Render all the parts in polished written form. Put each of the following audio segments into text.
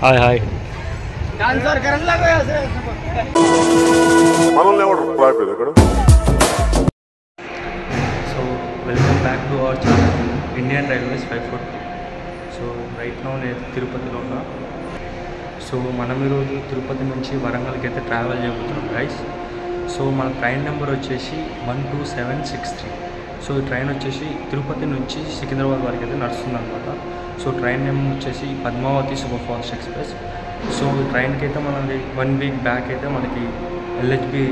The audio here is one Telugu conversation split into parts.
Hi hi so welcome back to our channel Indian railways 542. So right now నేను తిరుపతిలో ఉన్నా. సో మనం ఈరోజు తిరుపతి నుంచి వరంగల్కి అయితే ట్రావెల్ చేయబోతున్నాం గైస్. సో మన ట్రైన్ నెంబర్ వచ్చేసి 12763. సో ఈ ట్రైన్ వచ్చేసి తిరుపతి నుంచి సికింద్రాబాద్ వరకు అయితే నడుస్తుంది అనమాట. సో ట్రైన్ నెంబర్ వచ్చేసి Padmavathi super fast express. So ట్రైన్కి అయితే మనకి 1 వీక్ బ్యాక్ అయితే మనకి ఎల్హెచ్బి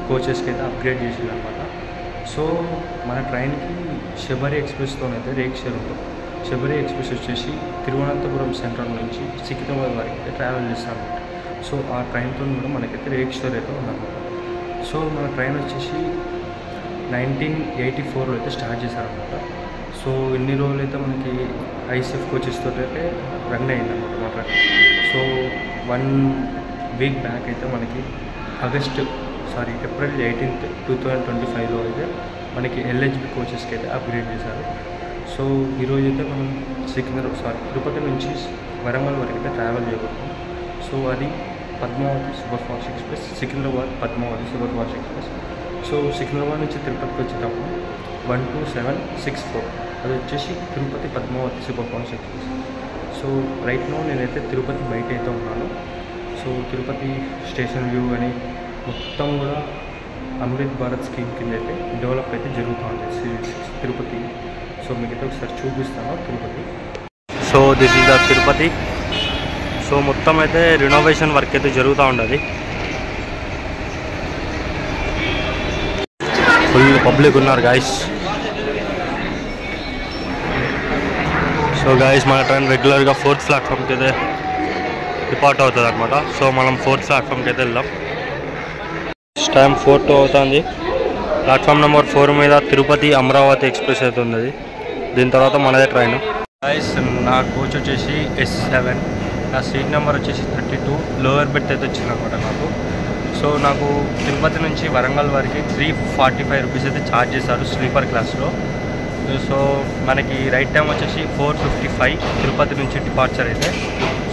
కోచెస్కి అయితే అప్గ్రేడ్ చేసింది అనమాట. సో మన ట్రైన్కి శబరి ఎక్స్ప్రెస్తో అయితే రేక్ షేర్ ఉంటుంది. శబరి ఎక్స్ప్రెస్ వచ్చేసి తిరువనంతపురం సెంట్రల్ నుంచి సికింద్రాబాద్ వరకు అయితే ట్రావెల్ చేస్తాం. సో ఆ ట్రైన్తో కూడా మనకైతే రేక్ షేర్ అయితే ఉందన్నమాట. సో మన ట్రైన్ వచ్చేసి 1984లో అయితే స్టార్ట్ చేశారనమాట. సో ఇన్ని రోజులు అయితే మనకి ఐసీఎఫ్ కోచెస్తో అయితే రన్ అయిందన్నమాట మా ట్రైన్. సో 1 వీక్ బ్యాక్ అయితే మనకి ఏప్రిల్ 18th 2025లో అయితే మనకి ఎల్హెచ్బి కోచెస్కి అయితే అప్గ్రేడ్ చేశారు. సో ఈరోజు అయితే మనం తిరుపతి నుంచి వరంగల్ వరకు అయితే ట్రావెల్ చేయబోతున్నాం. సో అది Padmavati super fast express, Secunderabad Padmavati super fast express. So Secunderabad నుంచి తిరుపతికి వచ్చేటప్పుడు 12764, అది వచ్చేసి Tirupati Padmavati super fast express. So right now నేనైతే తిరుపతి బయట అయితే ఉన్నాను. సో తిరుపతి స్టేషన్ వ్యూ అని మొత్తం కూడా అమృత్ భారత్ స్కీమ్ కింద అయితే డెవలప్ అయితే జరుగుతూ ఉంటుంది తిరుపతి. సో మీకైతే ఒకసారి చూపిస్తాను Tirupati. So this is the Tirupati. So మొత్తం అయితే రినోవేషన్ వర్క్ అయితే జరుగుతూ ఉంటుంది. ఫుల్ పబ్లిక్ ఉన్నారు గాయస్. సో గాయస్ మన ట్రైన్ రెగ్యులర్గా 4th ప్లాట్ఫామ్కి అయితే డిపార్ట్ అవుతుంది అనమాట. సో మనం 4th ప్లాట్ఫామ్కి అయితే వెళ్దాం. టైం 4:02 అవుతుంది. ప్లాట్ఫామ్ నెంబర్ 4 మీద తిరుపతి అమరావతి ఎక్స్ప్రెస్ అయితే ఉంది. దీని తర్వాత మనదే ట్రైన్. గాయస్ నా కోచ్ వచ్చేసి S7, నా సీట్ నెంబర్ వచ్చేసి 32, లోవర్ బెర్త్ అయితే వచ్చింది అనమాట నాకు. సో నాకు తిరుపతి నుంచి వరంగల్ వరకు 345 రూపీస్ అయితే ఛార్జ్ చేశారు స్లీపర్ క్లాస్లో. సో మనకి రైట్ టైం వచ్చేసి 4:55 తిరుపతి నుంచి డిపార్చర్ అయితే.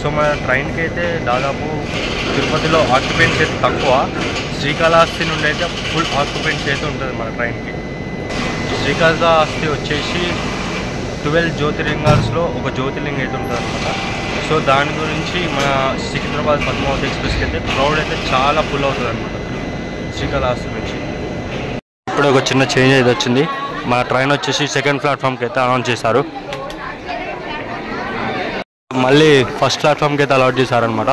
సో మన ట్రైన్కి అయితే దాదాపు తిరుపతిలో ఆక్యుపెన్సీ అయితే తక్కువ, శ్రీకాళహస్తి నుండి అయితే ఫుల్ ఆక్యుపెన్సీ అయితే ఉంటుంది మన ట్రైన్కి. శ్రీకాళహస్తి వచ్చేసి 12 జ్యోతిర్లింగాల్లో ఒక జ్యోతిర్లింగం అయితే ఉంటుంది అనమాట. సో దాని గురించి మన సికింద్రాబాద్ పద్మావతి ఎక్స్ప్రెస్కి అయితే క్రౌడ్ అయితే చాలా ఫుల్ అవుతుంది అనమాట శ్రీకాళహస్తి నుంచి. ఇప్పుడు ఒక చిన్న చేంజ్ అయితే వచ్చింది. మన ట్రైన్ వచ్చేసి 2nd ప్లాట్ఫామ్కి అయితే అనౌన్స్ చేశారు. మళ్ళీ 1st ప్లాట్ఫామ్కి అయితే అలాట్ చేశారనమాట.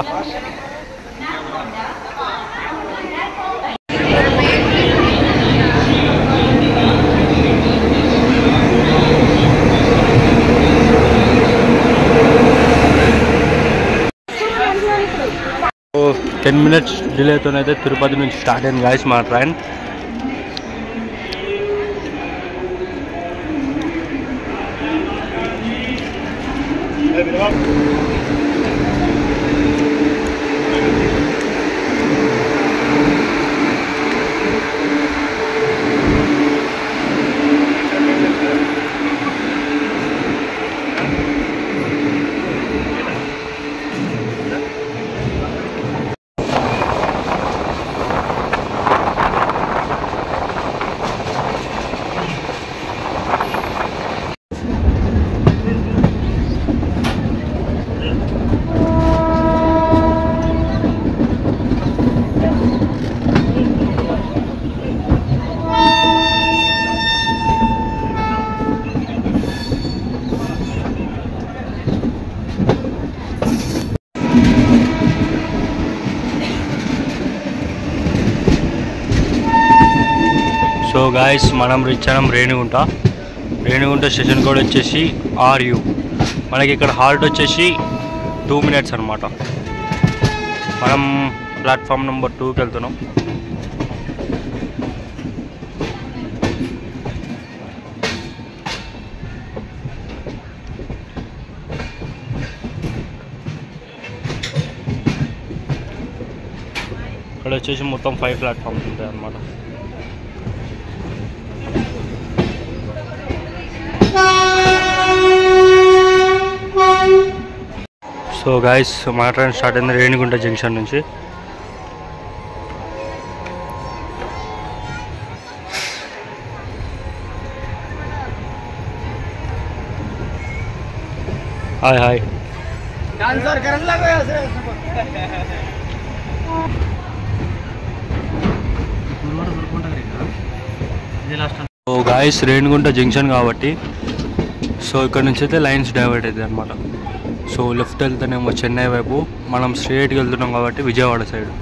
సో 10 minutes డిలేతోనైతే తిరుపతి నుంచి స్టార్ట్ అయింది గాయస్ మా ట్రైన్. సో గాయస్ మనం రీచ్ అయినాం రేణిగుంట స్టేషన్ కోడ్ వచ్చేసి RU. మనకి ఇక్కడ హాల్ట్ వచ్చేసి 2 minutes అనమాట. మనం ప్లాట్ఫామ్ నెంబర్ 2కి వెళ్తున్నాం. ఇక్కడ వచ్చేసి మొత్తం 5 ప్లాట్ఫామ్స్ ఉంటాయి అన్నమాట. సో గాయస్ మన ట్రైన్ స్టార్ట్ అయింది రేణిగుంట జంక్షన్ నుంచి. हाय हाय సో గాయస్ రేణిగుంట జంక్షన్ కాబట్టి సో ఇక్కడ నుంచి అయితే లైన్స్ డైవర్ట్ అవుతాయి అనమాట. సో లెఫ్ట్ వెళ్తేనేమో చెన్నై వైపు, మనం స్ట్రేట్కి వెళ్తున్నాం కాబట్టి విజయవాడ సైడ్.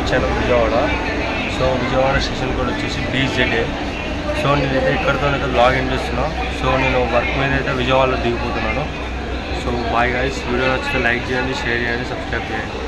రీచ్ అయినా విజయవాడ. సో విజయవాడ స్టేషన్ కూడా వచ్చేసి BZA. సో నేనైతే ఇక్కడితోనైతే లాగిన్ చేస్తున్నా. సో నేను వర్క్ మీద అయితే విజయవాడలో దిగిపోతున్నాను. సో బాయ్ గైస్, వీడియో నచ్చితే లైక్ చేయండి, షేర్ చేయండి, సబ్స్క్రైబ్ చేయండి.